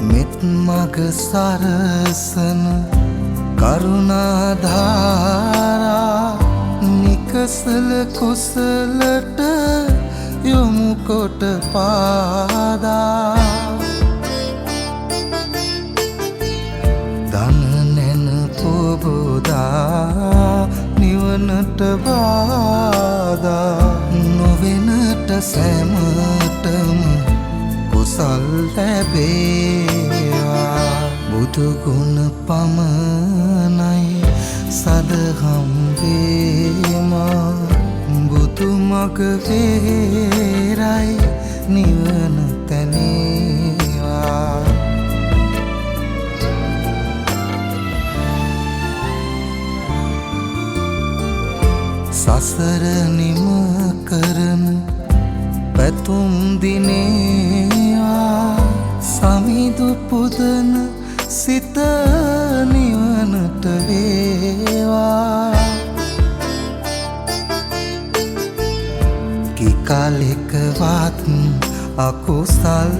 මෙත් මග සරසන කරුණාධාරා නිකසල කුසලට යොමු කොට පාදා දන නැන පොබෝදා නිවනට බාධා නොවෙනට සැමටම කුසල් ලැබේවා බුදුගුණ පමණයි සදහම් වේමා බුදු මග වේරයි නිවන තැනේවා සසර නිම කරන පැතුම් දිනේවා සමිදු පුදන සිත නිවනට වේවා කිකලෙකවත් අකුසල්